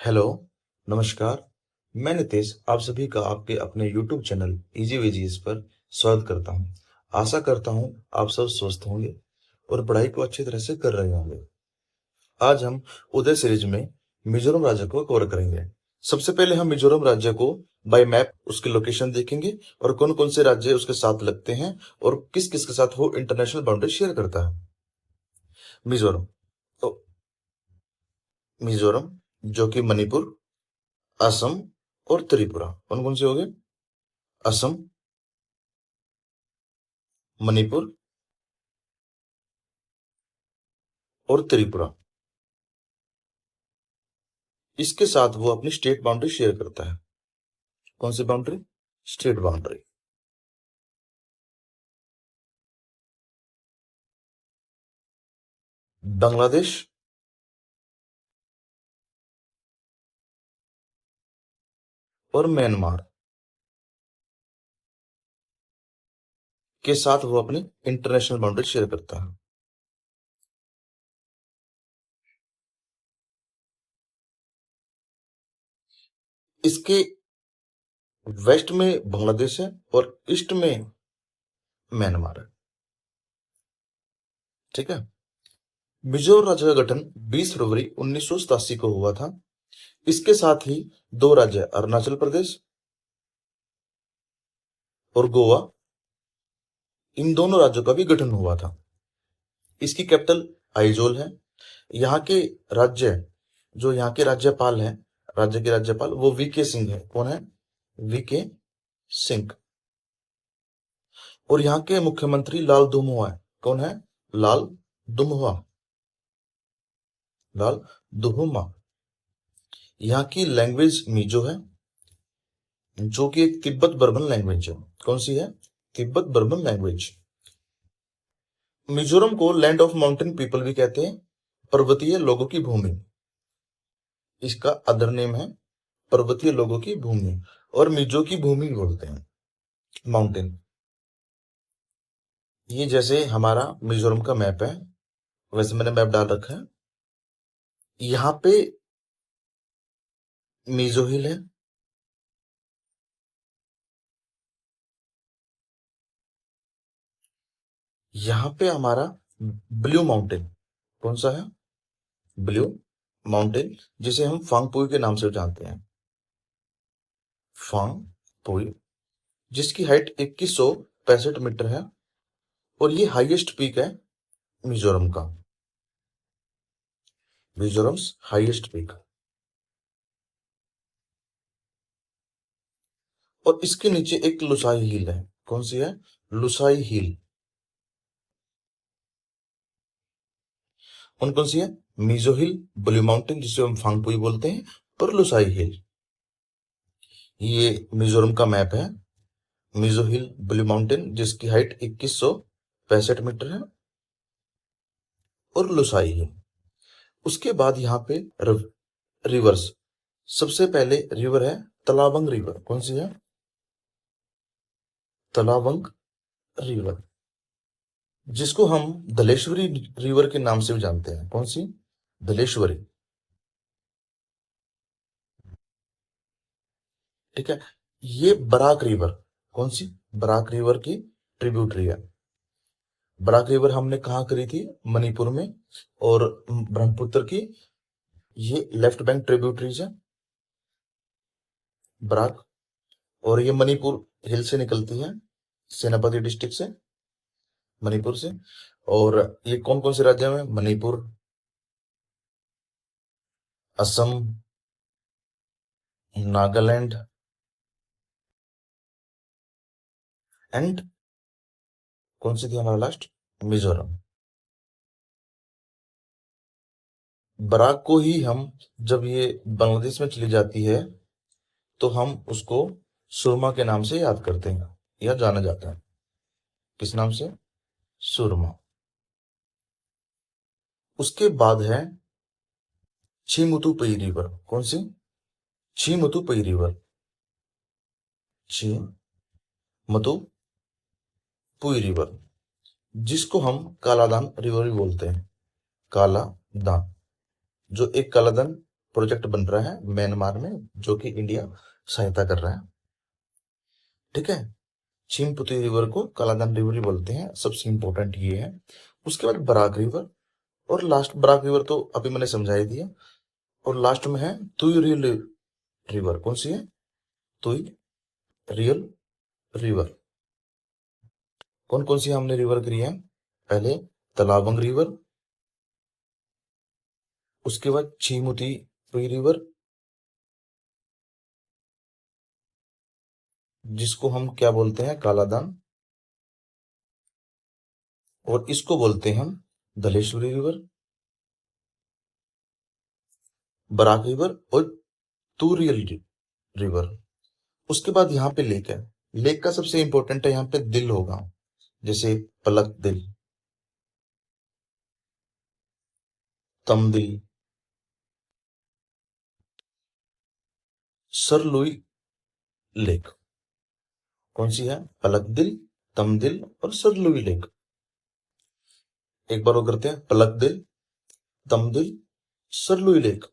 Hello, नमस्कार। मैं नितेश आप सभी का आपके अपने यूट्यूब चैनल इजी वेजीज पर स्वागत करता हूं। आशा करता हूं आप सब स्वस्थ होंगे और पढ़ाई को अच्छी तरह से कर रहे होंगे। आज हम उदय सीरीज में मिजोरम राज्य को कवर करेंगे। सबसे पहले हम मिजोरम राज्य को बाय मैप उसकी लोकेशन देखेंगे और कौन कौन से राज्य उसके साथ लगते हैं और किस किस के साथ वो इंटरनेशनल बाउंड्री शेयर करता है। मिजोरम, तो मिजोरम जो कि मणिपुर, असम और त्रिपुरा, कौन कौन से हो गए? असम, मणिपुर और त्रिपुरा, इसके साथ वो अपनी स्टेट बाउंड्री शेयर करता है। कौन सी बाउंड्री? State boundary. बांग्लादेश, और म्यांमार के साथ वो अपनी इंटरनेशनल बाउंड्री शेयर करता है। इसके वेस्ट में बांग्लादेश है और ईस्ट में म्यांमार है। ठीक है। मिजोरम राज्य का गठन 20 फरवरी 1987 को हुआ था। इसके साथ ही दो राज्य अरुणाचल प्रदेश और गोवा, इन दोनों राज्यों का भी गठन हुआ था। इसकी कैपिटल आइजोल है। यहाँ के राज्य जो यहाँ के राज्यपाल हैं, राज्य के राज्यपाल वो वीके सिंह है। कौन है? वीके सिंह। और यहाँ के मुख्यमंत्री लाल दुमुआ है। कौन है? लाल दुमुआ, लाल दुहुमा। यहाँ की लैंग्वेज मिजो है, जो कि एक तिब्बत बर्मन लैंग्वेज है। कौन सी है? तिब्बत बर्मन लैंग्वेज। मिजोरम को लैंड ऑफ माउंटेन पीपल भी कहते हैं, पर्वतीय लोगों की भूमि। इसका अदर नेम है पर्वतीय लोगों की भूमि, और मिजो की भूमि भी बोलते हैं, माउंटेन। ये जैसे हमारा मिजोरम का मैप है, वैसे मैंने मैप डाल रखा है। यहाँ पे मिजो हिल है, यहाँ पे हमारा ब्लू माउंटेन। कौन सा है? ब्लू माउंटेन, जिसे हम फांगपुई के नाम से जानते हैं। फांगपुई, जिसकी हाइट 2165 मीटर है और ये हाईएस्ट पीक है मिजोरम का, मिजोरम्स हाईएस्ट पीक। और इसके नीचे एक लुसाई हिल है। कौन सी है? लुसाई हिल। कौन कौन सी है? मिजो हिल, ब्लू माउंटेन जिसे हम फांगपुई बोलते हैं, और लुसाई हिल। ये मिजोरम का मैप है। मिजो हिल, ब्लू माउंटेन जिसकी हाइट 2165 मीटर है, और लुसाई हिल। उसके बाद यहाँ पे रिवर्स। सबसे पहले रिवर है तलावंग रिवर। कौन सी है? तलावंग रिवर, जिसको हम धलेश्वरी रिवर के नाम से भी जानते हैं। कौन सी? धलेश्वरी। ठीक है। ये बराक रिवर, कौन सी? बराक रिवर की ट्रिब्यूटरी है। बराक रिवर हमने कहा करी थी? मणिपुर में। और ब्रह्मपुत्र की ये लेफ्ट बैंक ट्रिब्यूटरीज है, बराक। और ये मणिपुर हिल से निकलती है, सेनापति डिस्ट्रिक्ट से, मणिपुर से। और ये कौन कौन से राज्य में? मणिपुर, असम, नागालैंड एंड कौन सी थी हमारा लास्ट? मिजोरम। बराक को ही हम, जब ये बांग्लादेश में चली जाती है तो हम उसको सुरमा के नाम से याद करते हैं या जाना जाता है। किस नाम से? सुरमा। उसके बाद है छिमुतुपई रिवर। कौन सी? छिमुतुपई रिवर, छिमुतुपुई रिवर, जिसको हम कालादान रिवर भी बोलते हैं। काला दान, जो एक कालादान प्रोजेक्ट बन रहा है म्यांमार में, जो कि इंडिया सहायता कर रहा है। ठीक है, चीमपुती रिवर को कालादान रिवर ही बोलते हैं, सबसे इंपॉर्टेंट ये है। उसके बाद बराक रिवर, और लास्ट बराक रिवर तो अभी मैंने समझा ही दिया। और लास्ट में है तुई रियल रिवर। कौन सी है? तुई रियल रिवर। कौन कौन सी हमने रिवर करी है? पहले तलाबंग रिवर, उसके बाद चीमुती रिवर, जिसको हम क्या बोलते हैं? कालादान। और इसको बोलते हैं हम धलेश्वरी रिवर, बराक रिवर और तूरियल रिवर। उसके बाद यहाँ पे लेक है। लेक का सबसे इंपॉर्टेंट है यहाँ पे दिल होगा, जैसे पलक दिल, तमदिल, सरलुई लेक। कौन सी है? पलक दिल, तमदिल और सरलुई लेक। एक बार वो करते हैं, पलक दिल, तमदिल, सरलुई लेक।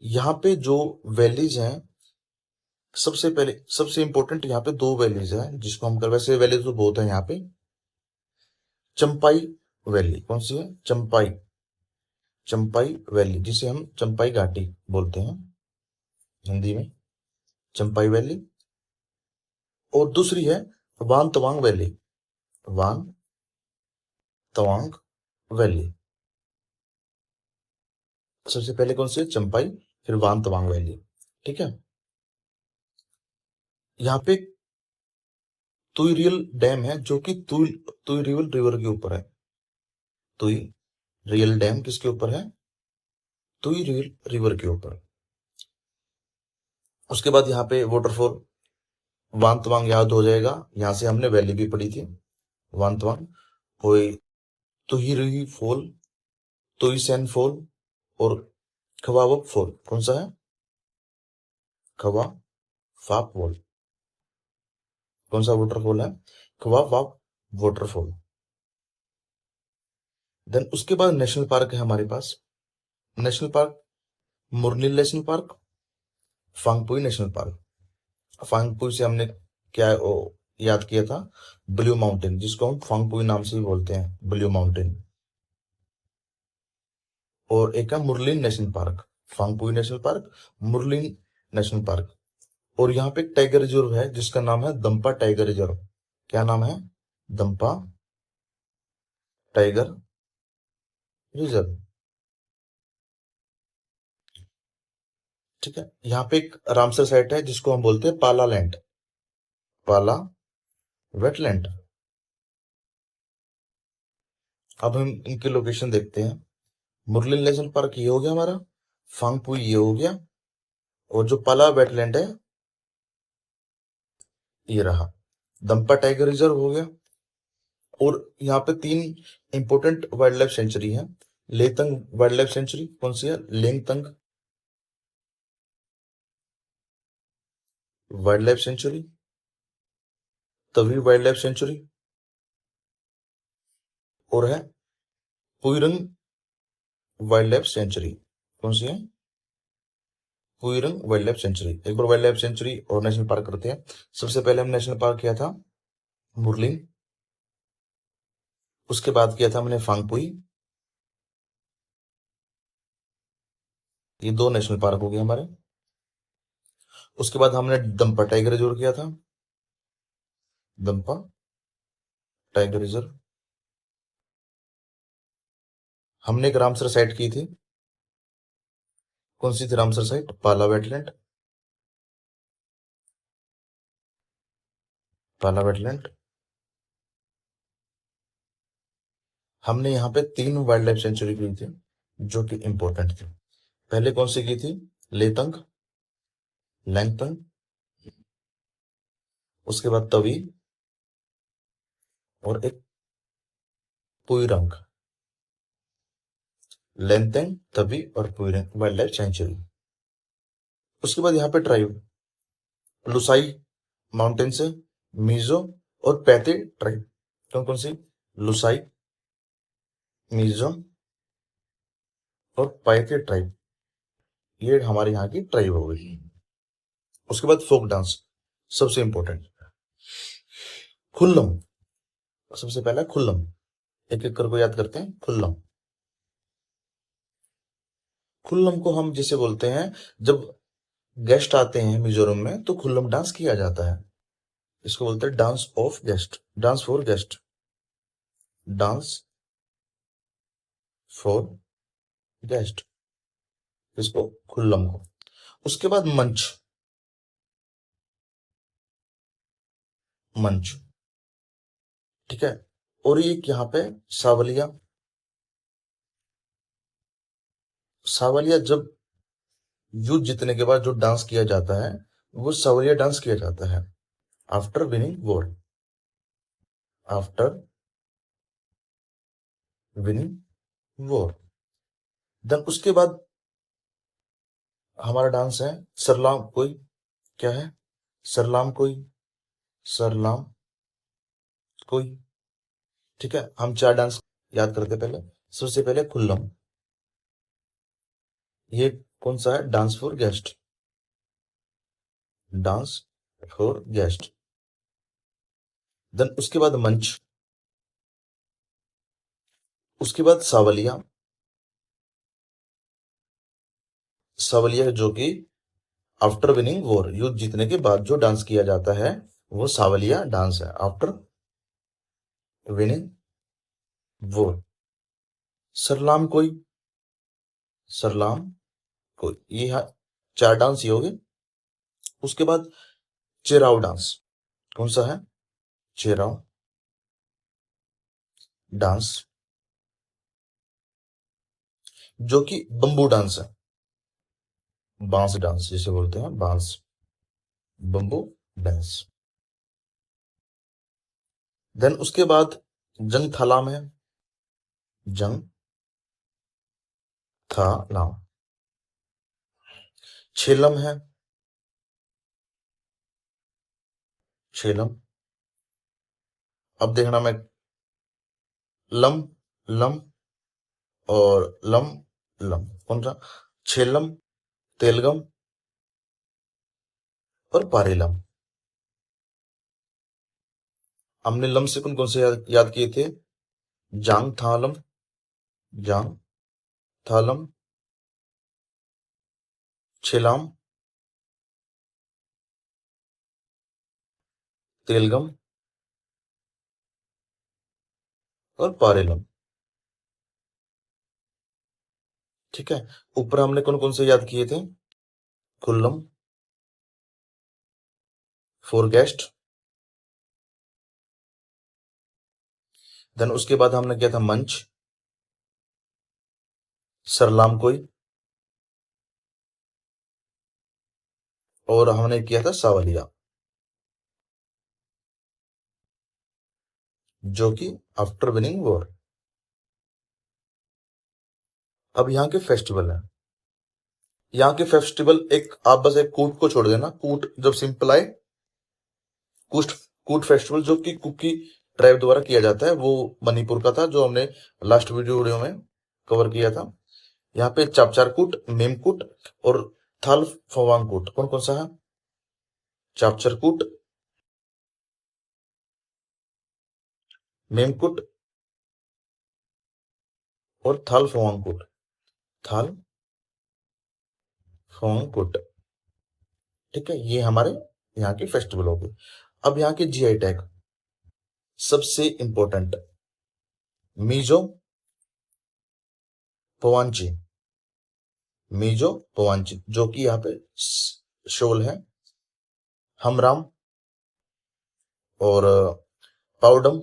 यहाँ पे जो वैलीज हैं, सबसे पहले सबसे इंपॉर्टेंट यहाँ पे दो वैलीज हैं जिसको हम कर, वैसे वैलीज तो बहुत है यहाँ पे। चंपाई वैली। कौन सी है? चंपाई, चंपाई वैली, जिसे हम चंपाई घाटी बोलते हैं हिंदी में, चंपाई वैली। और दूसरी है वान तवांग वैली, वान तवांग वैली। सबसे पहले कौन सी है? चंपाई, फिर वान तवांग वैली। ठीक है, यहाँ पे तुई रियल डैम है, जो कि तुई रियल रिवर के ऊपर है। तुई रियल डैम किसके ऊपर है? तुई रियल रिवर के ऊपर। उसके बाद यहाँ पे वाटरफॉल वान तवांग याद हो जाएगा, यहाँ से हमने वैली भी पढ़ी थी। वान तवांग, कोई तुही रुही फॉल, तुई सैन फॉल और खवावक फॉल। कौन सा है? खवा फाप फॉल। कौन सा वाटरफॉल है? खवा फाप वाटरफॉल। देन उसके बाद नेशनल पार्क है हमारे पास। National park Murlen national park, Phawngpui national park. Phawngpui से हमने क्या याद किया था? ब्लू माउंटेन, जिसको हम फांगपुई नाम से ही बोलते हैं, ब्लू माउंटेन। और एक है Murlen national park, Phawngpui national park, Murlen national park. और यहाँ पे एक टाइगर रिजर्व है जिसका नाम है दंपा टाइगर रिजर्व। क्या नाम है? Dampa tiger reserve. ठीक है, यहाँ पे एक रामसर साइट है जिसको हम बोलते हैं पाला लैंड, पाला वेटलैंड। अब हम इनके लोकेशन देखते हैं। मुरलिन नेशनल पार्क ये हो गया हमारा, फांगपुई ये हो गया, और जो पाला वेटलैंड है ये रहा। दंपा टाइगर रिजर्व हो गया। और यहाँ पे तीन इंपोर्टेंट वाइल्ड लाइफ सेंचुरी है। लेतंग वाइल्ड लाइफ सेंचुरी कौन सी है? Lengteng wild life sanctuary, Tawi wild life sanctuary, और है पुइरंग वाइल्ड लाइफ सेंचुरी। कौन सी है? Pualreng wild life sanctuary. एक बार वाइल्ड लाइफ सेंचुरी और नेशनल पार्क करते हैं। सबसे पहले हम नेशनल पार्क किया था मुरलिंग, उसके बाद किया था हमने फांगपुई। ये दो नेशनल पार्क हो गए हमारे। उसके बाद हमने दंपा टाइगर रिजर्व किया था, दंपा टाइगर रिजर्व। हमने एक रामसर साइट की थी। कौन सी थी रामसर साइट? पाला वेटलैंड, पाला वेटलैंड। हमने यहाँ पे तीन वाइल्ड लाइफ सेंचुरी की थी जो कि इंपॉर्टेंट थी। पहले कौन सी की थी? लेतंग, लैंगतंग, उसके बाद तवी, और एक पुइरंग। लेंथेंग, तवी और पुइरंग वाइल्ड लाइफ सेंचुरी। उसके बाद यहाँ पे ट्राइब लुसाई माउंटेन से, मीजो और पैते ट्राइब। कौन कौन सी? लुसाई, मीजो और पैते ट्राइब, ये हमारे यहाँ की ट्राइब हो गई। उसके बाद फोक डांस, सबसे इंपॉर्टेंट, खुल्लम। सबसे पहला खुल्लम, एक एक करके याद करते हैं। खुल्लम, खुल्लम को हम जिसे बोलते हैं, जब गेस्ट आते हैं मिजोरम में तो खुल्लम डांस किया जाता है। इसको बोलते हैं dance of guest, dance for guest, dance for guest, इसको खुल्लम को। उसके बाद मंच, मंच, ठीक है। और एक यहाँ पे सावलिया, सावलिया जब युद्ध जीतने के बाद जो डांस किया जाता है वो सावलिया डांस किया जाता है, after winning war, after winning war. Then उसके बाद हमारा डांस है सरलाम कोई, क्या है, सरलाम कोई, सरलाम कोई, ठीक है। हम चार डांस याद करते पहले। सबसे पहले खुल्लम, ये कौन सा है, dance for guest, dance for guest. Then उसके बाद मंच, उसके बाद सावलिया, सावलिया जो कि आफ्टर विनिंग वॉर, युद्ध जीतने के बाद जो डांस किया जाता है वो सावलिया डांस है, आफ्टर विनिंग वॉर। सरलाम कोई, सरलाम कोई, ये चार डांस ये हो गए। उसके बाद चेराव डांस, कौन सा है, चेराव डांस, जो कि बंबू डांस है, बांस डांस जिसे बोलते हैं, बांस, बंबू डांस। देन उसके बाद जंग थालाम है, जंग थालाम। छेलम है, छेलम। अब देखना, मैं लम, लम और लम, लम, कौन सा, छेलम, तेलगम और पारेलम। हमने लम से कौन कौन से याद किए थे, जांग थालम, जांग थालम, छेलाम, तेलगम और पारेलम, ठीक है। ऊपर हमने कौन कौन से याद किए थे, खुल्लम फॉर गेस्ट, देन उसके बाद हमने किया था मंच, सरलाम कोई, और हमने किया था सावलिया, जो कि आफ्टर विनिंग वॉर। अब यहाँ के फेस्टिवल है, यहाँ के फेस्टिवल, एक आप बस एक कूट को छोड़ देना, कूट जब सिंपल आए, कूट, कूट फेस्टिवल जो कि कुकी ट्राइब द्वारा किया जाता है, वो मणिपुर का था, जो हमने लास्ट वीडियो में कवर किया था। यहाँ पे चापचारकूट, मेमकूट और थाल फवांगकूट, कौन कौन सा है, चापचारकूट, मेमकूट और थाल फवांगकूट, थाल फवांगकूट, ठीक है। ये हमारे यहाँ के फेस्टिवल हो गए। अब यहाँ के जीआई टैग, सबसे इंपॉर्टेंट, मीजो पवांची, मीजो पवांची, जो कि यहाँ पे शोल है, हमराम और पाउडम,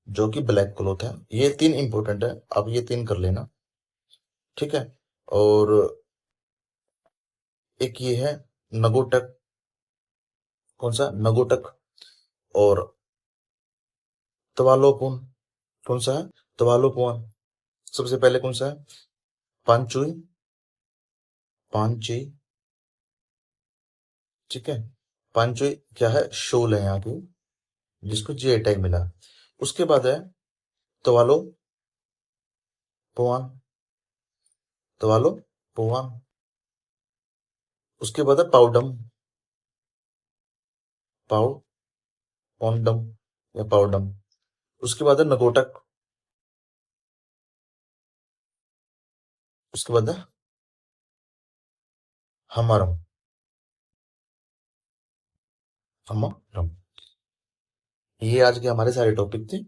जो कि ब्लैक क्लॉथ है। ये तीन इंपॉर्टेंट है, अब ये तीन कर लेना, ठीक है। और एक ये है नगोटक, कौन सा, नगोटक, और तवालोपुन, कौन सा है, तवालोपुआन। सबसे पहले कौन सा है, पांचुई, पांची, ठीक है। पांचुई क्या है, शोल है यहाँ की, जिसको जीआई टैग मिला। उसके बाद है तवालो पुआन, तवालो पुआन, उसके बाद है पाउडम, पाउ पौंडम या पाउडम। उसके बाद है नकोटक। उसके बाद है हमारम, हमारम। ये आज के हमारे सारे टॉपिक थे,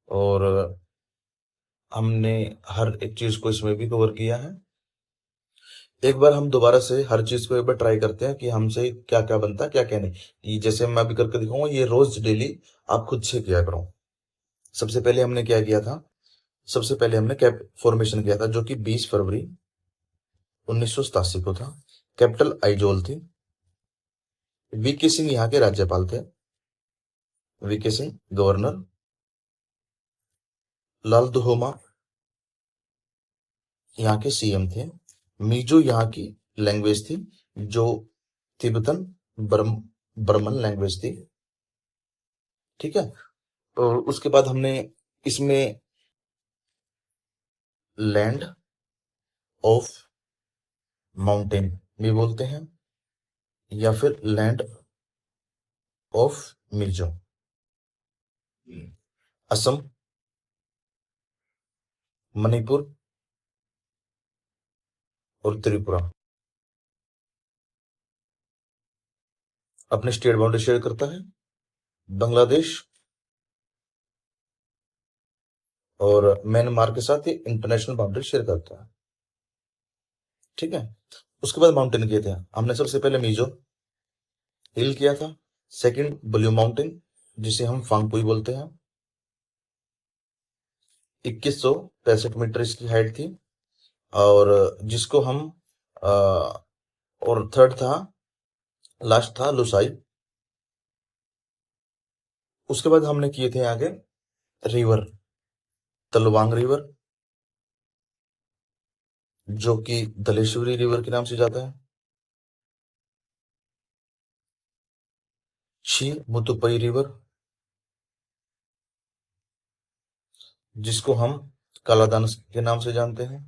और हमने हर एक चीज को इसमें भी कवर किया है। एक बार हम दोबारा से हर चीज को एक बार ट्राई करते हैं कि हमसे क्या क्या बनता है, क्या क्या नहीं। ये जैसे मैं अभी करके दिखाऊंगा, ये रोज डेली आप खुद से किया करो। सबसे पहले हमने क्या किया था? सबसे पहले हमने कैप फॉर्मेशन किया था, जो कि 20 फरवरी 1987 को था। कैपिटल आइजोल थी। वीके सिंह यहाँ के राज्यपाल थे। VK Singh governor. Lalduhoma यहाँ के सीएम थे। मीजो यहाँ की लैंग्वेज थी, जो तिब्बतन बर्मन लैंग्वेज थी। ठीक है। और उसके बाद हमने इसमें लैंड ऑफ माउंटेन भी बोलते हैं, या फिर लैंड ऑफ मिजो। असम, मणिपुर और त्रिपुरा अपने स्टेट बाउंड्री शेयर करता है। बांग्लादेश और म्यांमार के साथ ये इंटरनेशनल बाउंड्री शेयर करता है। ठीक है। उसके बाद माउंटेन किए थे हमने। सबसे पहले मिजो हिल किया था। सेकंड ब्लू माउंटेन, जिसे हम फांगपुई बोलते हैं। 2165 मीटर इसकी हाइट थी। और जिसको हम और थर्ड था, लास्ट था लुसाई। उसके बाद हमने किए थे आगे रिवर, तलवांग रिवर, जो कि धलेश्वरी रिवर के नाम से जाता है। छी मुतुपई रिवर, जिसको हम कालादान के नाम से जानते हैं।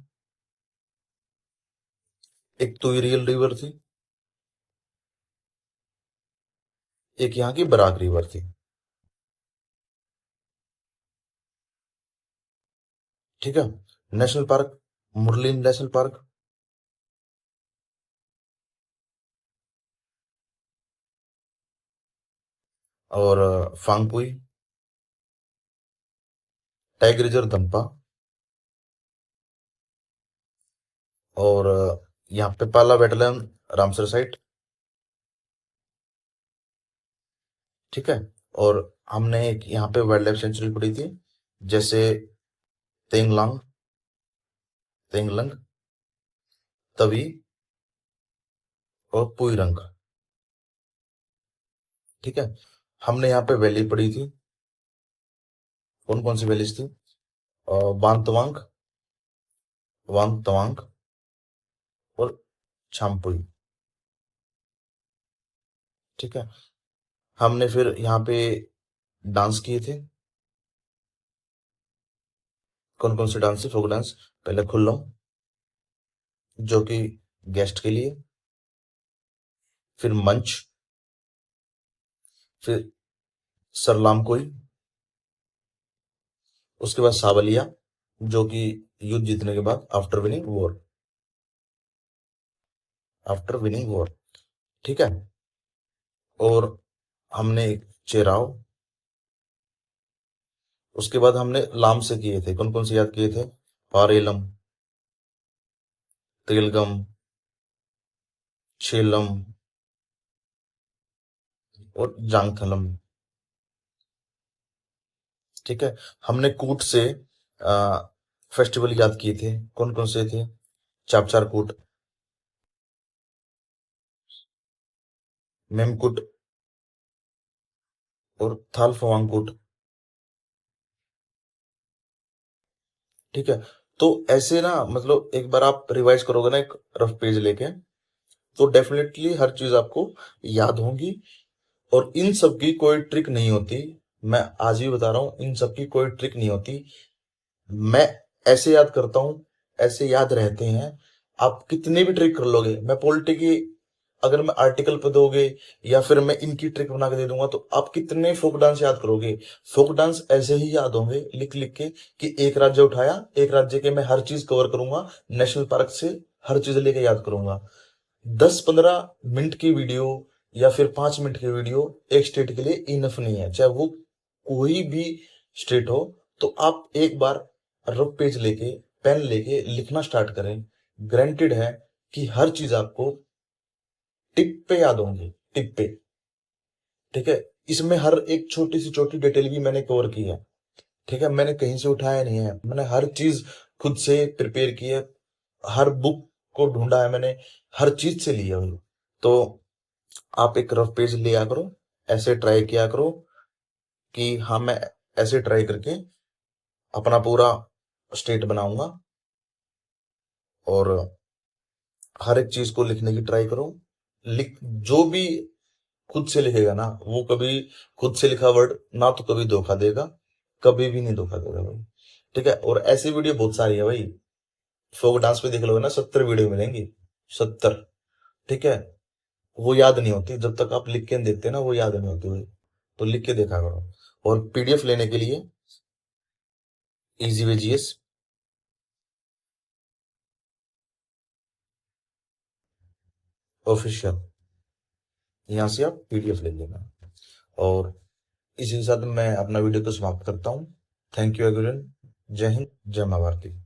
एक तुइरियल रिवर थी। एक यहाँ की बराक रिवर थी। ठीक है। National park, Murlen national park. और फांगपुई, टाइगर रिजर्व दंपा। और यहाँ पे पाला वेटलैंड रामसर साइट। ठीक है। और हमने एक यहाँ पे वाइल्ड लाइफ सेंचुरी पढ़ी थी, जैसे तेंगलांग, तेंगलंग, तवी और पुईरंग। ठीक है। हमने यहाँ पे वैली पढ़ी थी। कौन कौन सी वैलीज थी? वांगतवांग, वांगतवांग और छामपुई। ठीक है। हमने फिर यहाँ पे डांस किए थे। कौन कौन से डांस थे? Folk dance. पहले खुल्लम, जो कि गेस्ट के लिए। फिर मंच। फिर सरलाम कोई। उसके बाद सावलिया, जो कि युद्ध जीतने के बाद, after winning war, after winning war. ठीक है। और हमने चेराव। उसके बाद हमने लाम से किए थे। कौन कौन से याद किए थे? पारेलम, तेलगम, छेलम और जांगथलम। ठीक है। हमने कूट से फेस्टिवल याद किए थे। कौन कौन से थे? चापचार कूट, मेमकुट और थालफवांग कूट। ठीक है। तो ऐसे ना, मतलब एक बार आप रिवाइज करोगे ना, एक रफ पेज लेके, तो डेफिनेटली हर चीज आपको याद होगी। और इन सब की कोई ट्रिक नहीं होती। मैं आज भी बता रहा हूं, इन सब की कोई ट्रिक नहीं होती। मैं ऐसे याद करता हूं, ऐसे याद रहते हैं। आप कितने भी ट्रिक कर लोगे, मैं पॉलिटी की अगर मैं आर्टिकल पे दोगे या फिर मैं इनकी ट्रिक बना के दे दूंगा तो आप कितने फोक डांस याद करोगे? फोक डांस ऐसे ही याद होंगे लिख लिख के कि एक राज्य उठाया, एक राज्य के मैं हर चीज कवर करूंगा, नेशनल पार्क से हर चीज लेके याद करूंगा। 10-15 मिनट की वीडियो या फिर 5 मिनट की वीडियो एक स्टेट के लिए इनफ नहीं है, चाहे वो कोई भी स्टेट हो। तो आप एक बार रफ पेज लेके पेन लेके लिखना स्टार्ट करें, ग्रांटेड है कि हर चीज आपको टिप पे याद होंगी, टिप पे। ठीक है, इसमें हर एक छोटी से छोटी डिटेल भी मैंने कवर की है। ठीक है, मैंने कहीं से उठाया नहीं है, मैंने हर चीज खुद से प्रिपेयर की है, हर बुक को ढूंढा है मैंने, हर चीज से लिया हुई। तो आप एक रफ पेज लिया करो, ऐसे ट्राई किया करो कि हाँ मैं ऐसे ट्राई करके अपना पूरा स्टेट बनाऊंगा, और हर एक चीज को लिखने की ट्राई करो। लिख जो भी खुद से लिखेगा ना, वो कभी खुद से लिखा वर्ड ना तो कभी धोखा देगा, कभी भी नहीं धोखा देगा भाई। ठीक है, और ऐसी वीडियो बहुत सारी है भाई। फोक डांस पे देख लोगे ना, 70 वीडियो मिलेंगी, 70। ठीक है, वो याद नहीं होती जब तक आप लिख के नहीं देखते ना, वो याद नहीं होती भाई। तो लिख के देखा करो। और पीडीएफ लेने के लिए इजी वे जीएस ऑफिशियल, यहाँ से आप पीडीएफ ले लेना। और इसी के साथ मैं अपना वीडियो को समाप्त करता हूँ। Thank you everyone. जय हिंद, जय माँ भारती।